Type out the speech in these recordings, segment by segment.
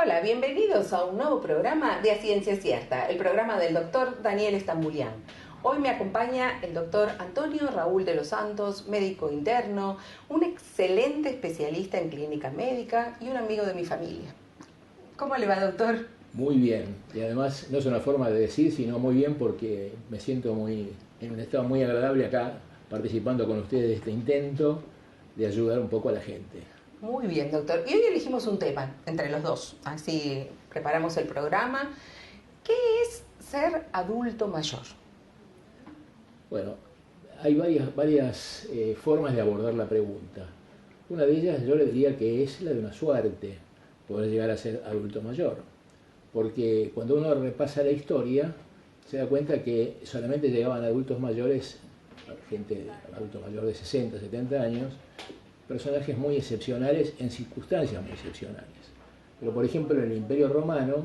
Hola, bienvenidos a un nuevo programa de A Ciencia Cierta, el programa del doctor Daniel Estambulián. Hoy me acompaña el doctor Antonio Raúl de los Santos, médico interno, un excelente especialista en clínica médica y un amigo de mi familia. ¿Cómo le va, doctor? Muy bien, y además no es una forma de decir, sino muy bien porque me siento en un estado muy agradable acá participando con ustedes de este intento de ayudar un poco a la gente. Muy bien, doctor. Y hoy elegimos un tema entre los dos, así preparamos el programa. ¿Qué es ser adulto mayor? Bueno, hay varias formas de abordar la pregunta. Una de ellas yo le diría que es la de una suerte, poder llegar a ser adulto mayor. Porque cuando uno repasa la historia, se da cuenta que solamente llegaban adultos mayores, adulto mayor de 60, 70 años, personajes muy excepcionales en circunstancias muy excepcionales. Pero por ejemplo en el Imperio Romano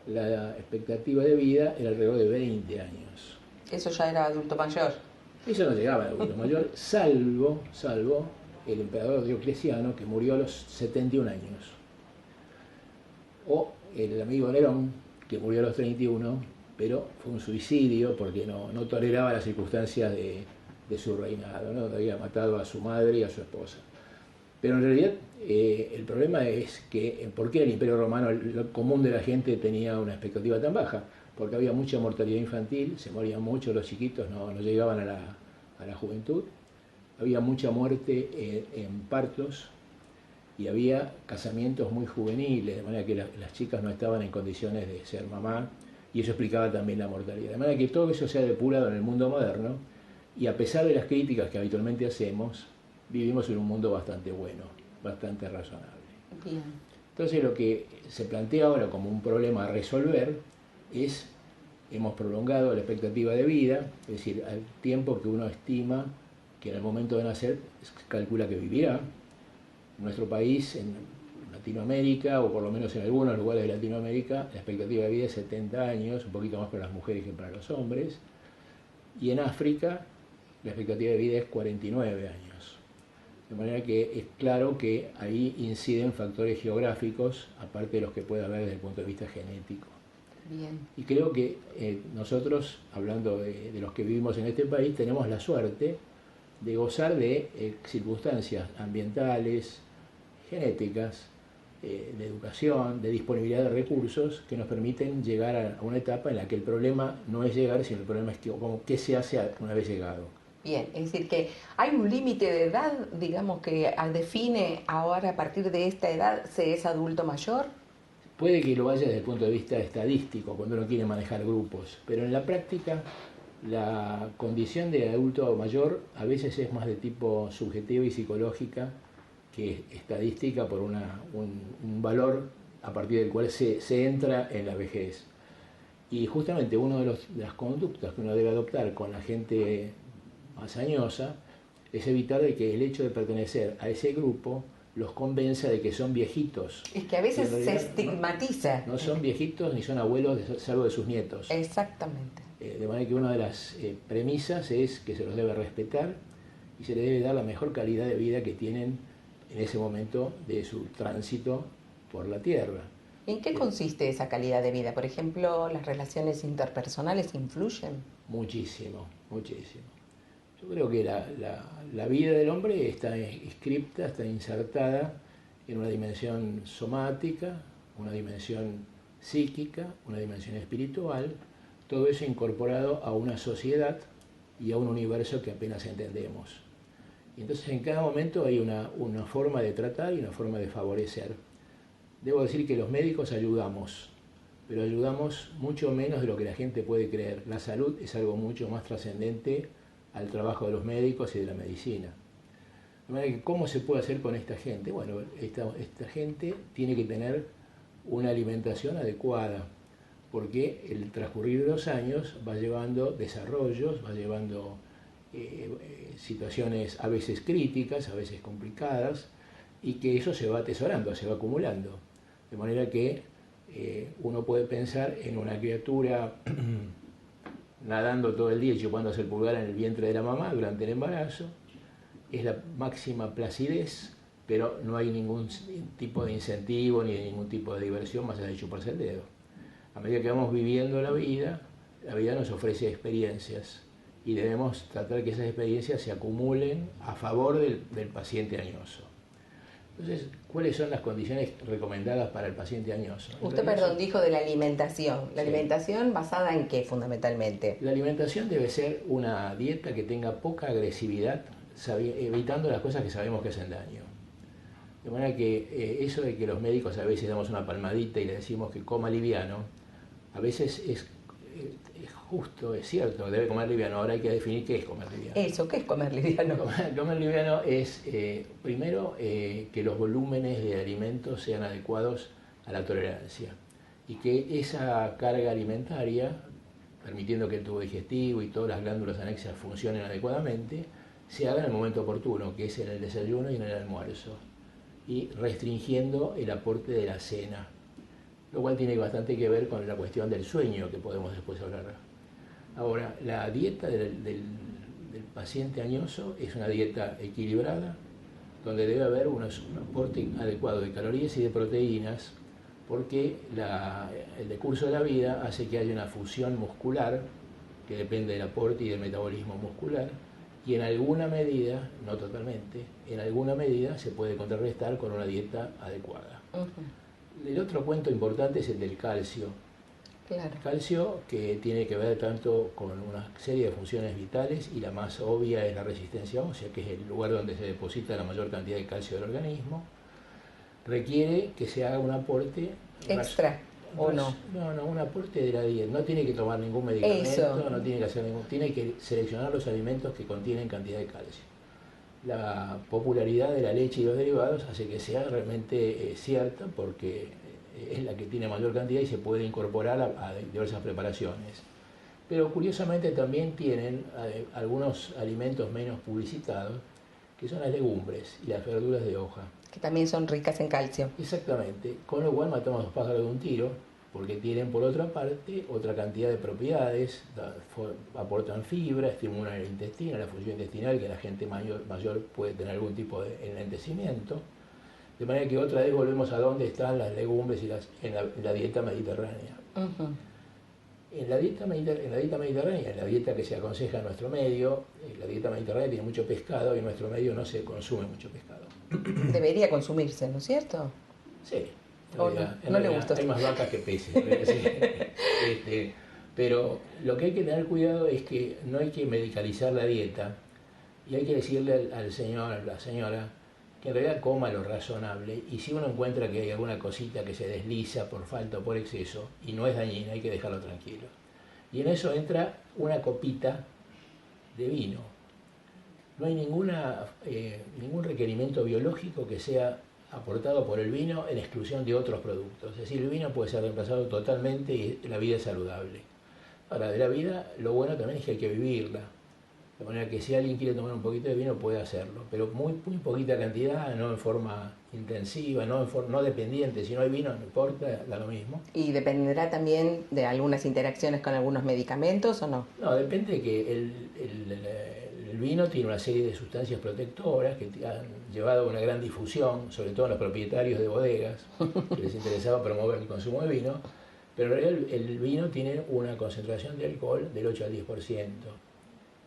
la expectativa de vida era alrededor de 20 años. Eso ya era adulto mayor. Eso no llegaba al adulto mayor, salvo el emperador Diocleciano, que murió a los 71 años. O el amigo Nerón, que murió a los 31, pero fue un suicidio porque no toleraba las circunstancias de su reinado, ¿no? Había matado a su madre y a su esposa. Pero en realidad el problema es que ¿por qué el Imperio Romano, el común de la gente, tenía una expectativa tan baja? Porque había mucha mortalidad infantil, se morían mucho los chiquitos, no llegaban a la juventud, había mucha muerte en partos y había casamientos muy juveniles, de manera que las chicas no estaban en condiciones de ser mamá, y eso explicaba también la mortalidad. De manera que todo eso se ha depurado en el mundo moderno, y a pesar de las críticas que habitualmente hacemos, vivimos en un mundo bastante bueno, bastante razonable. Bien. Entonces lo que se plantea ahora como un problema a resolver es, hemos prolongado la expectativa de vida, es decir, al tiempo que uno estima que en el momento de nacer se calcula que vivirá. En nuestro país, en Latinoamérica, o por lo menos en algunos lugares de Latinoamérica, la expectativa de vida es 70 años, un poquito más para las mujeres que para los hombres, y en África la expectativa de vida es 49 años. De manera que es claro que ahí inciden factores geográficos, aparte de los que puede haber desde el punto de vista genético. Bien. Y creo que nosotros, hablando de los que vivimos en este país, tenemos la suerte de gozar de circunstancias ambientales, genéticas, de educación, de disponibilidad de recursos que nos permiten llegar a una etapa en la que el problema no es llegar, sino el problema es qué se hace una vez llegado. Bien, es decir que hay un límite de edad, digamos, que define ahora a partir de esta edad se es adulto mayor. Puede que lo vaya desde el punto de vista estadístico, cuando uno quiere manejar grupos, pero en la práctica la condición de adulto mayor a veces es más de tipo subjetiva y psicológica que estadística, por un valor a partir del cual se entra en la vejez. Y justamente una de las conductas que uno debe adoptar con la gente más añosa es evitar de que el hecho de pertenecer a ese grupo los convenza de que son viejitos. Es que a veces se estigmatiza. No son viejitos ni son abuelos, salvo de sus nietos. Exactamente. De manera que una de las premisas es que se los debe respetar y se les debe dar la mejor calidad de vida que tienen en ese momento de su tránsito por la tierra. ¿En qué consiste esa calidad de vida? Por ejemplo, ¿las relaciones interpersonales influyen? Muchísimo, muchísimo. Yo creo que la vida del hombre está inscripta, está insertada en una dimensión somática, una dimensión psíquica, una dimensión espiritual, todo eso incorporado a una sociedad y a un universo que apenas entendemos. Y entonces en cada momento hay una forma de tratar y una forma de favorecer. Debo decir que los médicos ayudamos, pero ayudamos mucho menos de lo que la gente puede creer. La salud es algo mucho más trascendente al trabajo de los médicos y de la medicina. De manera que, ¿cómo se puede hacer con esta gente? Bueno, esta gente tiene que tener una alimentación adecuada, porque el transcurrir de los años va llevando desarrollos, va llevando situaciones a veces críticas, a veces complicadas, y que eso se va atesorando, se va acumulando. De manera que uno puede pensar en una criatura nadando todo el día y chupándose el pulgar en el vientre de la mamá durante el embarazo. Es la máxima placidez, pero no hay ningún tipo de incentivo ni ningún tipo de diversión más allá de chuparse el dedo. A medida que vamos viviendo la vida nos ofrece experiencias y debemos tratar que esas experiencias se acumulen a favor del paciente añoso. Entonces, ¿cuáles son las condiciones recomendadas para el paciente añoso? Usted, perdón, dijo de la alimentación. ¿La alimentación basada en qué, fundamentalmente? La alimentación debe ser una dieta que tenga poca agresividad, evitando las cosas que sabemos que hacen daño. De manera que eso de que los médicos a veces damos una palmadita y le decimos que coma liviano, a veces es justo, es cierto, debe comer liviano. Ahora hay que definir qué es comer liviano. Eso, ¿qué es comer liviano? Comer liviano es, primero, que los volúmenes de alimentos sean adecuados a la tolerancia y que esa carga alimentaria, permitiendo que el tubo digestivo y todas las glándulas anexas funcionen adecuadamente, se haga en el momento oportuno, que es en el desayuno y en el almuerzo, y restringiendo el aporte de la cena, lo cual tiene bastante que ver con la cuestión del sueño, que podemos después hablar. Ahora, la dieta del paciente añoso es una dieta equilibrada, donde debe haber un aporte adecuado de calorías y de proteínas, porque el decurso de la vida hace que haya una fusión muscular, que depende del aporte y del metabolismo muscular, y en alguna medida, no totalmente, en alguna medida se puede contrarrestar con una dieta adecuada. El otro cuento importante es el del calcio. Claro. Calcio que tiene que ver tanto con una serie de funciones vitales, y la más obvia es la resistencia ósea, que es el lugar donde se deposita la mayor cantidad de calcio del organismo. Requiere que se haga un aporte extra, ¿o no? No, un aporte de la dieta. No tiene que tomar ningún medicamento, no tiene que hacer tiene que seleccionar los alimentos que contienen cantidad de calcio. La popularidad de la leche y los derivados hace que sea realmente cierta, porque es la que tiene mayor cantidad y se puede incorporar a diversas preparaciones. Pero curiosamente también tienen algunos alimentos menos publicitados, que son las legumbres y las verduras de hoja. Que también son ricas en calcio. Exactamente, con lo cual matamos dos pájaros de un tiro, porque tienen por otra parte otra cantidad de propiedades, aportan fibra, estimulan el intestino, la función intestinal, que la gente mayor puede tener algún tipo de enlentecimiento. De manera que otra vez volvemos a dónde están las legumbres en la dieta mediterránea. En la dieta mediterránea, en la dieta que se aconseja en nuestro medio, la dieta mediterránea tiene mucho pescado y en nuestro medio no se consume mucho pescado. Debería consumirse, ¿no es cierto? Sí. No le gusta. Hay más vacas que peces. Pero lo que hay que tener cuidado es que no hay que medicalizar la dieta, y hay que decirle al señor, a la señora, que en realidad coma lo razonable, y si uno encuentra que hay alguna cosita que se desliza por falta o por exceso y no es dañina, hay que dejarlo tranquilo. Y en eso entra una copita de vino. No hay ningún requerimiento biológico que sea aportado por el vino en exclusión de otros productos. Es decir, el vino puede ser reemplazado totalmente y la vida es saludable. Ahora, de la vida, lo bueno también es que hay que vivirla. De manera que si alguien quiere tomar un poquito de vino puede hacerlo, pero muy poquita cantidad, no en forma intensiva, no dependiente. Si no hay vino, no importa, da lo mismo. ¿Y dependerá también de algunas interacciones con algunos medicamentos o no? No, depende de que el vino tiene una serie de sustancias protectoras que han llevado una gran difusión, sobre todo a los propietarios de bodegas, que les interesaba promover el consumo de vino, pero en realidad el vino tiene una concentración de alcohol del 8 al 10%.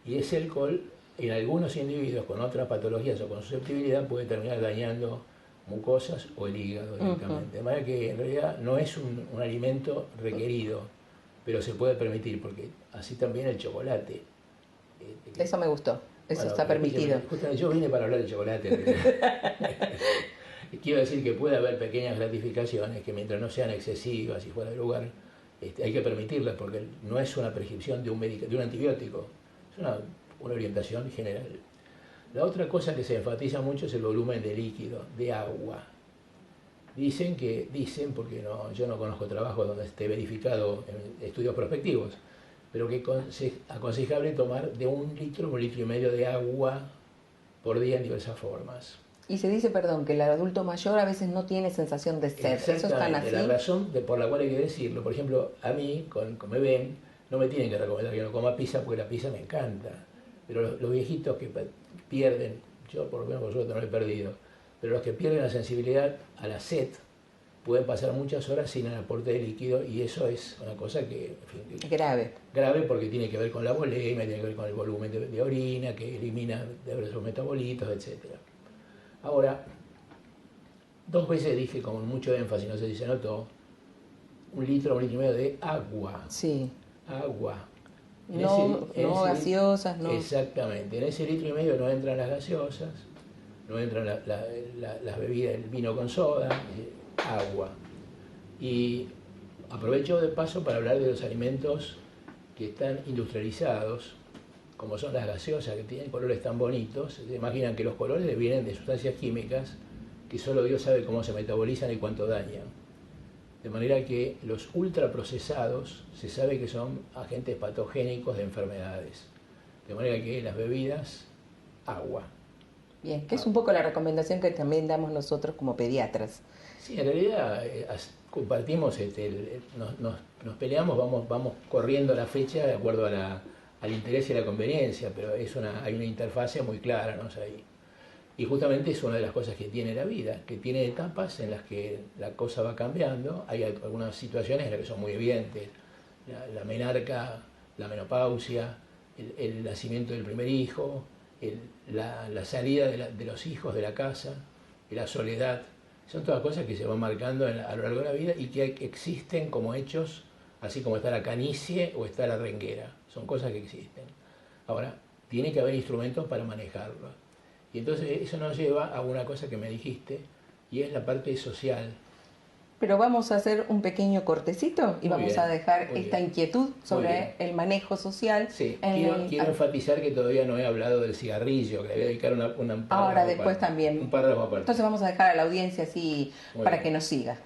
Y ese alcohol, en algunos individuos con otras patologías o con susceptibilidad, puede terminar dañando mucosas o el hígado directamente. De manera que en realidad no es un alimento requerido, pero se puede permitir, porque así también el chocolate. Eso me gustó, eso está permitido. Justamente yo vine para hablar de chocolate. Quiero decir que puede haber pequeñas gratificaciones que, mientras no sean excesivas y fuera de lugar, hay que permitirlas, porque no es una prescripción de un antibiótico. Es una orientación general. La otra cosa que se enfatiza mucho es el volumen de líquido, de agua. Dicen, porque yo no conozco trabajos donde esté verificado en estudios prospectivos, pero que es aconsejable tomar de 1 litro, 1,5 litros de agua por día en diversas formas. Y se dice, perdón, que el adulto mayor a veces no tiene sensación de sed. ¿Eso es tan así? La razón por la cual hay que decirlo, por ejemplo, a mí, como me ven, no me tienen que recomendar que no coma pizza, porque la pizza me encanta. Pero los viejitos que pierden, yo por lo menos por suerte no lo he perdido, pero los que pierden la sensibilidad a la sed pueden pasar muchas horas sin el aporte de líquido, y eso es una cosa que, en fin, grave. Grave, porque tiene que ver con la volemia, tiene que ver con el volumen de orina, que elimina esos metabolitos, etc. Ahora, 2 veces dije con mucho énfasis, no sé si se notó, 1 litro, 1 litro y medio de agua. Sí. Agua. No gaseosas, no. Exactamente. En ese litro y medio no entran las gaseosas, no entran las bebidas, el vino con soda, agua. Y aprovecho de paso para hablar de los alimentos que están industrializados, como son las gaseosas, que tienen colores tan bonitos. Se imaginan que los colores vienen de sustancias químicas que solo Dios sabe cómo se metabolizan y cuánto dañan. De manera que los ultraprocesados se sabe que son agentes patogénicos de enfermedades. De manera que las bebidas, agua. Bien, que es un poco la recomendación que también damos nosotros como pediatras. Sí, en realidad compartimos, nos peleamos, vamos corriendo la fecha de acuerdo al interés y a la conveniencia, pero hay una interfase muy clara, ¿no? O sea, y justamente es una de las cosas que tiene la vida, que tiene etapas en las que la cosa va cambiando. Hay algunas situaciones en las que son muy evidentes, la menarca, la menopausia, el nacimiento del primer hijo, la salida de los hijos de la casa, la soledad. Son todas cosas que se van marcando a lo largo de la vida y que existen como hechos, así como está la canicie o está la renguera. Son cosas que existen. Ahora, tiene que haber instrumentos para manejarlo. Y entonces eso nos lleva a una cosa que me dijiste, y es la parte social. Pero vamos a hacer un pequeño cortecito y vamos a dejar esta inquietud sobre el manejo social. Sí, quiero enfatizar que todavía no he hablado del cigarrillo, que le voy a dedicar un párrafo. Ahora, después también. Un párrafo aparte. Entonces vamos a dejar a la audiencia así para que nos siga.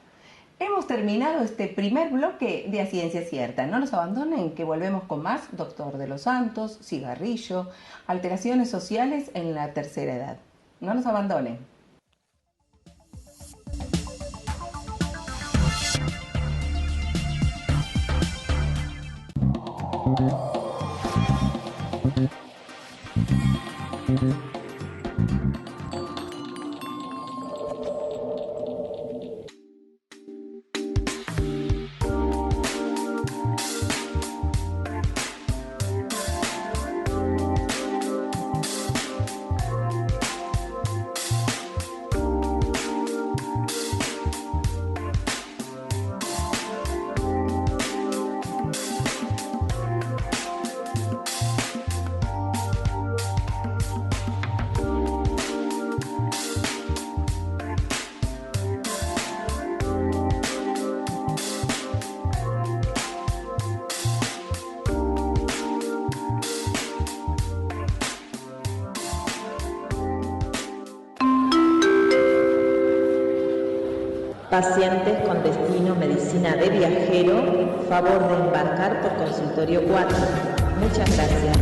Hemos terminado este primer bloque de A Ciencia Cierta. No nos abandonen, que volvemos con más Doctor de los Santos, cigarrillo, alteraciones sociales en la tercera edad. No nos abandonen. Pacientes con destino medicina de viajero, favor de embarcar por consultorio 4. Muchas gracias.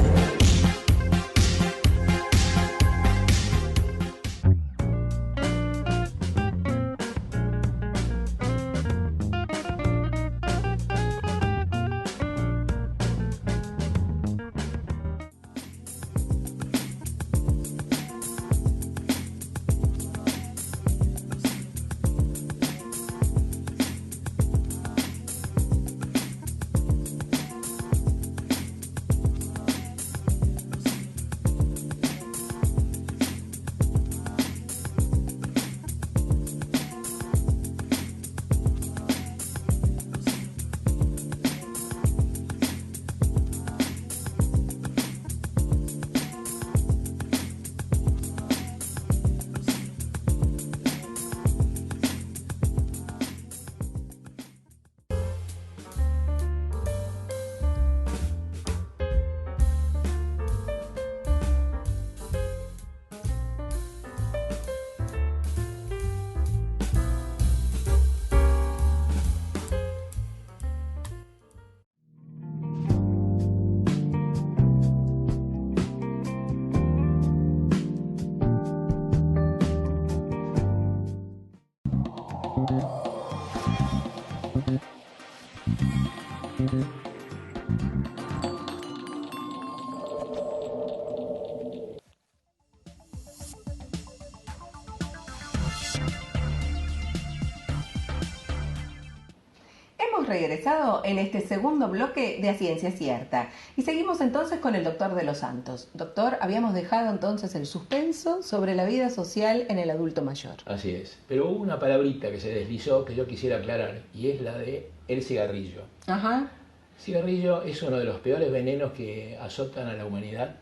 regresado en este segundo bloque de A Ciencia Cierta y seguimos entonces con el doctor de los Santos. Doctor, habíamos dejado entonces el suspenso sobre la vida social en el adulto mayor. Así es, pero hubo una palabrita que se deslizó que yo quisiera aclarar y es la de el cigarrillo. Ajá. El cigarrillo es uno de los peores venenos que azotan a la humanidad,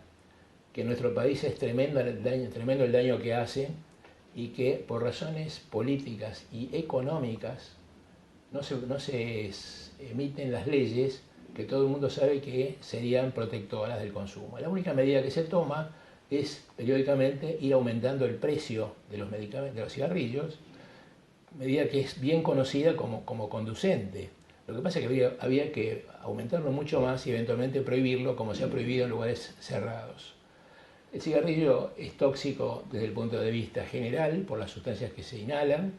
que en nuestro país es tremendo el daño que hace y que por razones políticas y económicas no se emiten las leyes que todo el mundo sabe que serían protectoras del consumo. La única medida que se toma es periódicamente ir aumentando el precio de los medicamentos, de los cigarrillos, medida que es bien conocida como conducente. Lo que pasa es que había que aumentarlo mucho más y eventualmente prohibirlo, como se ha prohibido en lugares cerrados. El cigarrillo es tóxico desde el punto de vista general por las sustancias que se inhalan,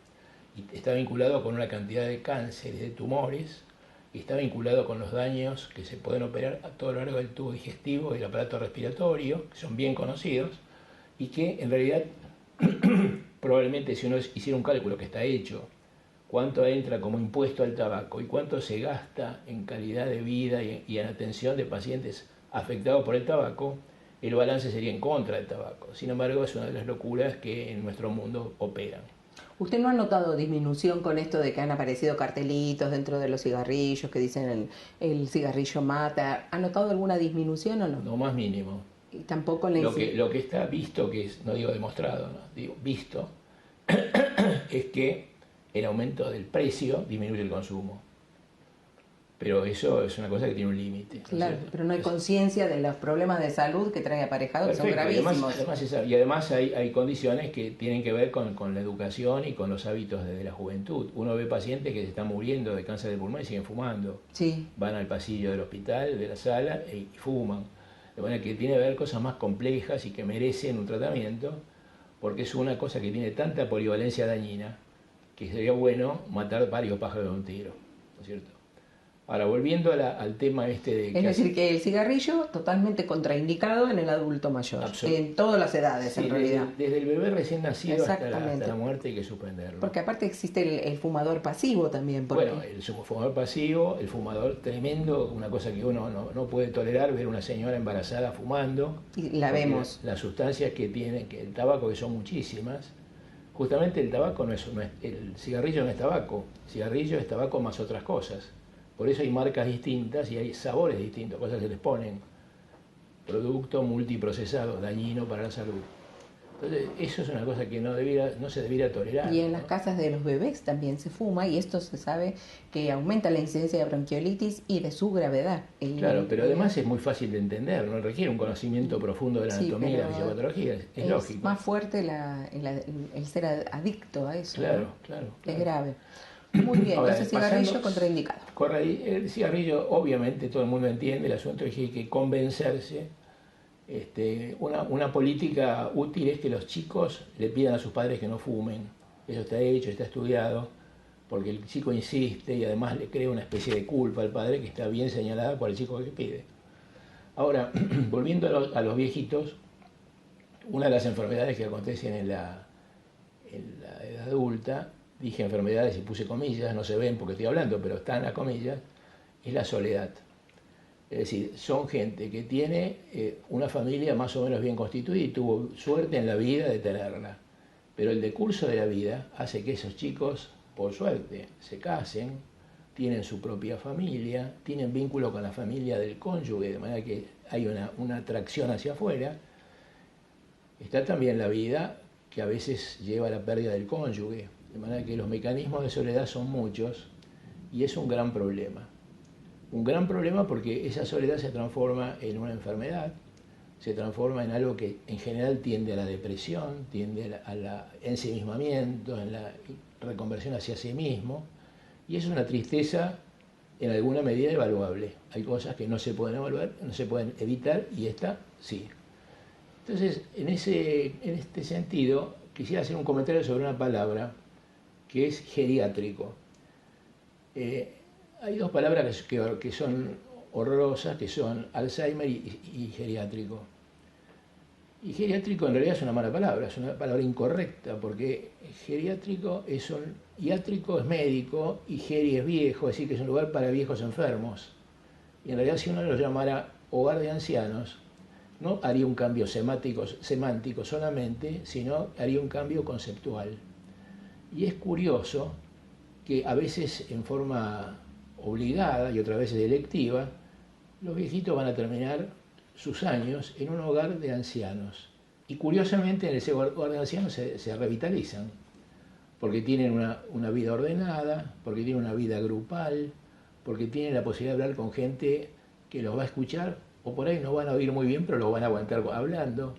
y está vinculado con una cantidad de cánceres, de tumores, y está vinculado con los daños que se pueden operar a todo lo largo del tubo digestivo y del aparato respiratorio, que son bien conocidos, y que en realidad probablemente si uno hiciera un cálculo que está hecho, cuánto entra como impuesto al tabaco y cuánto se gasta en calidad de vida y en atención de pacientes afectados por el tabaco, el balance sería en contra del tabaco. Sin embargo, es una de las locuras que en nuestro mundo operan. ¿Usted no ha notado disminución con esto de que han aparecido cartelitos dentro de los cigarrillos que dicen el cigarrillo mata? ¿Ha notado alguna disminución o no? No, más mínimo. Y tampoco lo que está visto, que es, no digo demostrado, ¿no? Digo visto, es que el aumento del precio disminuye el consumo. Pero eso es una cosa que tiene un límite. Claro, pero no hay conciencia de los problemas de salud que trae aparejado, que son gravísimos. Además hay condiciones que tienen que ver con la educación y con los hábitos desde la juventud. Uno ve pacientes que se están muriendo de cáncer de pulmón y siguen fumando. Sí. Van al pasillo del hospital, de la sala, y fuman. De manera que tiene que ver cosas más complejas y que merecen un tratamiento, porque es una cosa que tiene tanta polivalencia dañina que sería bueno matar varios pájaros de un tiro, ¿no es cierto? Ahora, volviendo al tema este de... Es decir, que el cigarrillo totalmente contraindicado en el adulto mayor, en todas las edades, sí, en realidad. Desde el bebé recién nacido hasta la muerte hay que suspenderlo. Porque aparte existe el fumador pasivo también. Bueno, el fumador pasivo, el fumador tremendo, una cosa que uno no puede tolerar, ver una señora embarazada fumando. Y la vemos. Las sustancias que tiene, que el tabaco, que son muchísimas. Justamente el tabaco el cigarrillo no es tabaco, el cigarrillo es tabaco más otras cosas. Por eso hay marcas distintas y hay sabores distintos, cosas que les ponen. Producto multiprocesado, dañino para la salud. Entonces, eso es una cosa que no se debiera tolerar. Y en las casas de los bebés también se fuma, y esto se sabe que aumenta la incidencia de bronquiolitis y de su gravedad. Claro, pero además es muy fácil de entender, no requiere un conocimiento profundo de la anatomía y la fisiopatología, es lógico. Es más fuerte el ser adicto a eso. Claro, ¿no? claro. Es grave. Muy bien, ahora, entonces cigarrillo contraindicado. El cigarrillo, obviamente, todo el mundo entiende, el asunto es que hay que convencerse. Una política útil es que los chicos le pidan a sus padres que no fumen. Eso está hecho, está estudiado, porque el chico insiste y además le crea una especie de culpa al padre que está bien señalada por el chico que pide. Ahora, volviendo a los viejitos, una de las enfermedades que acontecen en la edad adulta, dije enfermedades y puse comillas, no se ven porque estoy hablando, pero están las comillas, es la soledad. Es decir, son gente que tiene una familia más o menos bien constituida y tuvo suerte en la vida de tenerla. Pero el decurso de la vida hace que esos chicos, por suerte, se casen, tienen su propia familia, tienen vínculo con la familia del cónyuge, de manera que hay una atracción hacia afuera. Está también la vida que a veces lleva a la pérdida del cónyuge. De manera que los mecanismos de soledad son muchos y es un gran problema. Un gran problema porque esa soledad se transforma en una enfermedad, se transforma en algo que en general tiende a la depresión, tiende al ensimismamiento, en la reconversión hacia sí mismo, y es una tristeza en alguna medida evaluable. Hay cosas que no se pueden evaluar, no se pueden evitar, y esta sí. Entonces, en este sentido, quisiera hacer un comentario sobre una palabra que es geriátrico. Hay dos palabras que son horrorosas, que son Alzheimer y geriátrico. Y geriátrico en realidad es una mala palabra, es una palabra incorrecta, porque geriátrico es un... Iátrico es médico y geri es viejo, es decir, que es un lugar para viejos enfermos. Y en realidad si uno lo llamara hogar de ancianos, no haría un cambio semántico solamente, sino haría un cambio conceptual. Y es curioso que a veces en forma obligada y otras veces electiva, los viejitos van a terminar sus años en un hogar de ancianos. Y curiosamente en ese hogar de ancianos se revitalizan, porque tienen una vida ordenada, porque tienen una vida grupal, porque tienen la posibilidad de hablar con gente que los va a escuchar, o por ahí no van a oír muy bien, pero los van a aguantar hablando.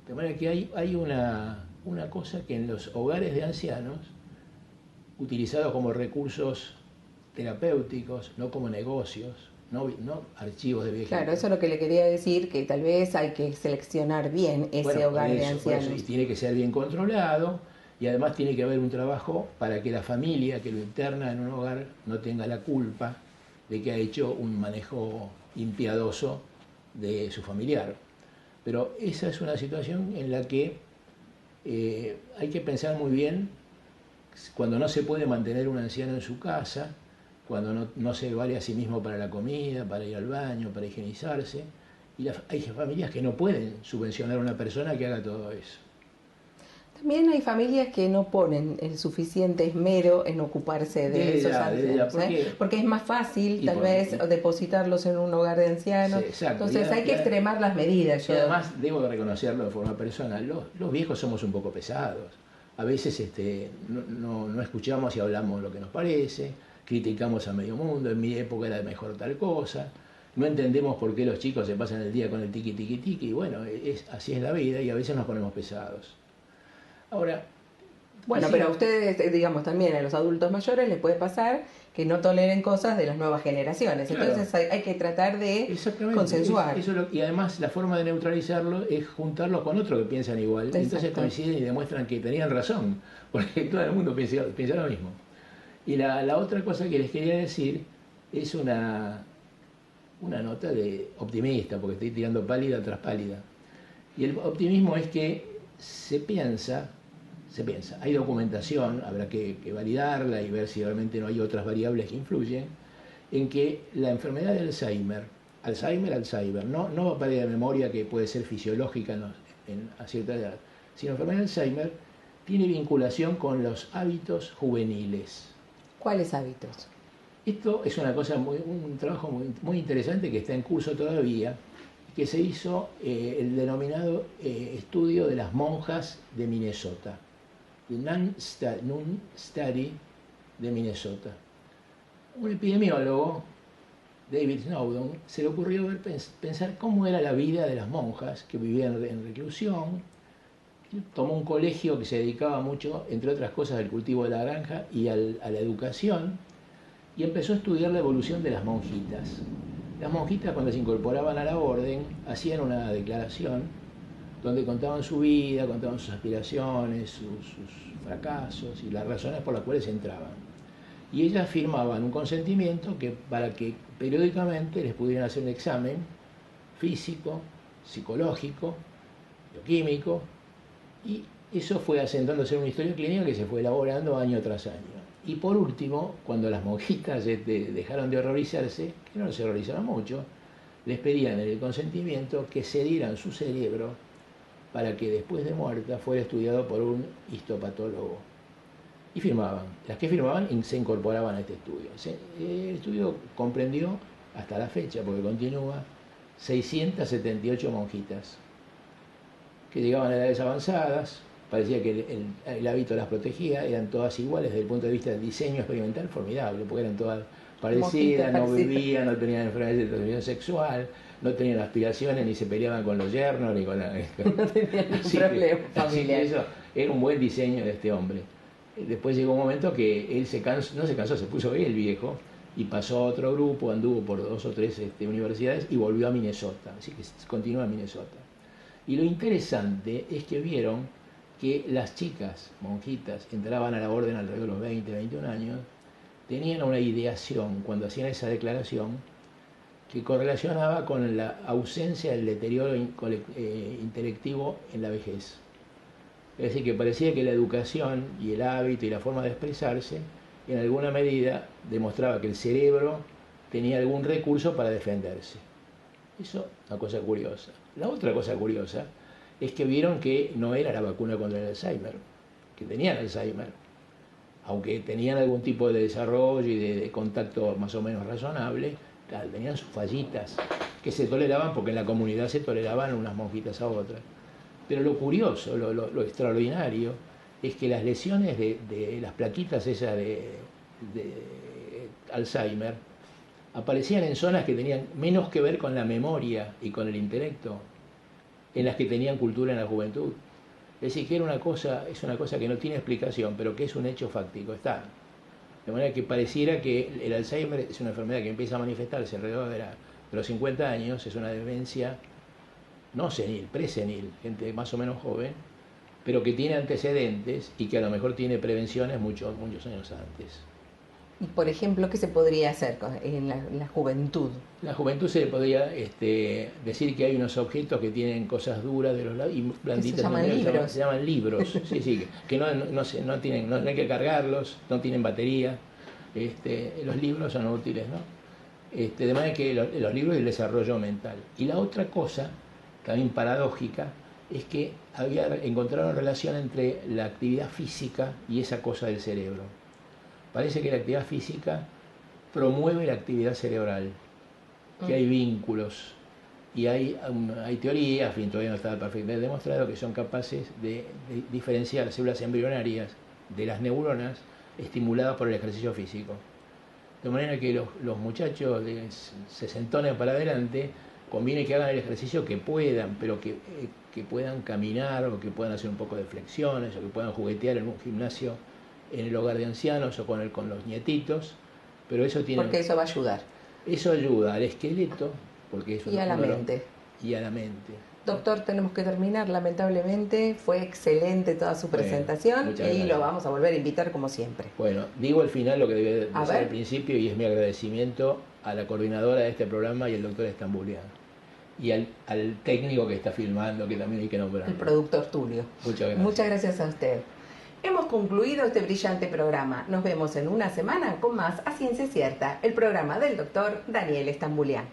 De manera que hay una cosa que en los hogares de ancianos, utilizados como recursos terapéuticos, no como negocios, no archivos de viejitos. Claro, eso es lo que le quería decir, que tal vez hay que seleccionar bien ese hogar de ancianos. Y tiene que ser bien controlado, y además tiene que haber un trabajo para que la familia que lo interna en un hogar no tenga la culpa de que ha hecho un manejo impiadoso de su familiar. Pero esa es una situación en la que hay que pensar muy bien cuando no se puede mantener un anciano en su casa, cuando no se vale a sí mismo para la comida, para ir al baño, para higienizarse. Y hay familias que no pueden subvencionar a una persona que haga todo eso. También hay familias que no ponen el suficiente esmero en ocuparse de esos ancianos, porque es más fácil tal vez depositarlos en un hogar de ancianos. Sí, entonces hay que extremar las medidas. Y además debo reconocerlo de forma personal, los viejos somos un poco pesados. A veces no escuchamos y hablamos lo que nos parece, criticamos a medio mundo, en mi época era mejor tal cosa, no entendemos por qué los chicos se pasan el día con el tiqui tiqui tiqui, y bueno, así es la vida y a veces nos ponemos pesados. Ahora, bueno, pero a ustedes, digamos, también a los adultos mayores les puede pasar que no toleren cosas de las nuevas generaciones. Claro. Entonces hay que tratar de consensuar. Y además la forma de neutralizarlo es juntarlos con otros que piensan igual. Exacto. Entonces coinciden y demuestran que tenían razón, porque todo el mundo piensa lo mismo. Y la otra cosa que les quería decir es una nota de optimista, porque estoy tirando pálida tras pálida. Y el optimismo es que se piensa, hay documentación, habrá que validarla y ver si realmente no hay otras variables que influyen, en que la enfermedad de Alzheimer, no pérdida de memoria que puede ser fisiológica a cierta edad, sino enfermedad de Alzheimer tiene vinculación con los hábitos juveniles. ¿Cuáles hábitos? Esto es una cosa un trabajo muy interesante que está en curso todavía, que se hizo el denominado estudio de las monjas de Minnesota, el Nun Study de Minnesota. Un epidemiólogo, David Snowden, se le ocurrió pensar cómo era la vida de las monjas que vivían en reclusión. Tomó un colegio que se dedicaba mucho, entre otras cosas, al cultivo de la granja y a la educación, y empezó a estudiar la evolución de las monjitas. Las monjitas, cuando se incorporaban a la orden, hacían una declaración donde contaban su vida, contaban sus aspiraciones, sus fracasos y las razones por las cuales entraban. Y ellas firmaban un consentimiento para que periódicamente les pudieran hacer un examen físico, psicológico, bioquímico, y eso fue asentándose en una historia clínica que se fue elaborando año tras año. Y por último, cuando las monjitas dejaron de horrorizarse, que no se horrorizaron mucho, les pedían en el consentimiento que cedieran su cerebro para que después de muerta fuera estudiado por un histopatólogo. Y firmaban. Las que firmaban se incorporaban a este estudio. El estudio comprendió, hasta la fecha, porque continúa, 678 monjitas que llegaban a edades avanzadas. Parecía que el hábito las protegía, eran todas iguales desde el punto de vista del diseño experimental, formidable, porque eran todas parecidas, no bebían, no tenían enfermedades de transmisión sexual, no tenían aspiraciones, ni se peleaban con los yernos, ni con la... No tenían ningún problema familiar. Eso era un buen diseño de este hombre. Después llegó un momento que él no se cansó, se puso él viejo, y pasó a otro grupo, anduvo por 2 o 3 universidades y volvió a Minnesota, así que continúa en Minnesota. Y lo interesante es que vieron que las chicas monjitas entraban a la orden alrededor de los 20, 21 años, tenían una ideación cuando hacían esa declaración que correlacionaba con la ausencia del deterioro intelectivo en la vejez. Es decir, que parecía que la educación y el hábito y la forma de expresarse, en alguna medida, demostraba que el cerebro tenía algún recurso para defenderse. Eso es una cosa curiosa. La otra cosa curiosa es que vieron que no era la vacuna contra el Alzheimer, que tenían Alzheimer, aunque tenían algún tipo de desarrollo y de contacto más o menos razonable, claro, tenían sus fallitas que se toleraban porque en la comunidad se toleraban unas monjitas a otras. Pero lo curioso, lo extraordinario, es que las lesiones de las plaquitas esas de Alzheimer aparecían en zonas que tenían menos que ver con la memoria y con el intelecto, en las que tenían cultura en la juventud. Es decir, que es una cosa que no tiene explicación, pero que es un hecho fáctico, está. De manera que pareciera que el Alzheimer es una enfermedad que empieza a manifestarse alrededor de los 50 años, es una demencia no senil, presenil, gente más o menos joven, pero que tiene antecedentes y que a lo mejor tiene prevenciones muchos años antes. Y por ejemplo, ¿qué se podría hacer en la juventud? La juventud se le podría decir que hay unos objetos que tienen cosas duras de los lados y blanditas. Se llaman libros. Se llaman libros, sí, que no hay que cargarlos, no tienen batería. Los libros son útiles, ¿no? De manera que los libros y el desarrollo mental. Y la otra cosa, también paradójica, es que encontraron relación entre la actividad física y esa cosa del cerebro. Parece que la actividad física promueve la actividad cerebral, que hay vínculos y hay teorías, todavía no está perfectamente demostrado, que son capaces de diferenciar células embrionarias de las neuronas estimuladas por el ejercicio físico. De manera que los muchachos de sesentones para adelante conviene que hagan el ejercicio que puedan, pero que puedan caminar o que puedan hacer un poco de flexiones o que puedan juguetear en un gimnasio en el hogar de ancianos o con los nietitos, pero eso tiene... Porque eso va a ayudar. Eso ayuda al esqueleto, porque es y a la mente. Y a la mente. Doctor, tenemos que terminar, lamentablemente. Fue excelente toda su presentación y lo vamos a volver a invitar como siempre. Bueno, digo al final lo que debe decir al principio, y es mi agradecimiento a la coordinadora de este programa y al doctor Estambulián. Y al técnico que está filmando, que también hay que nombrar. El productor Tulio. Muchas gracias. Muchas gracias a usted. Hemos concluido este brillante programa. Nos vemos en una semana con más A Ciencia Cierta, el programa del doctor Daniel Estambulián.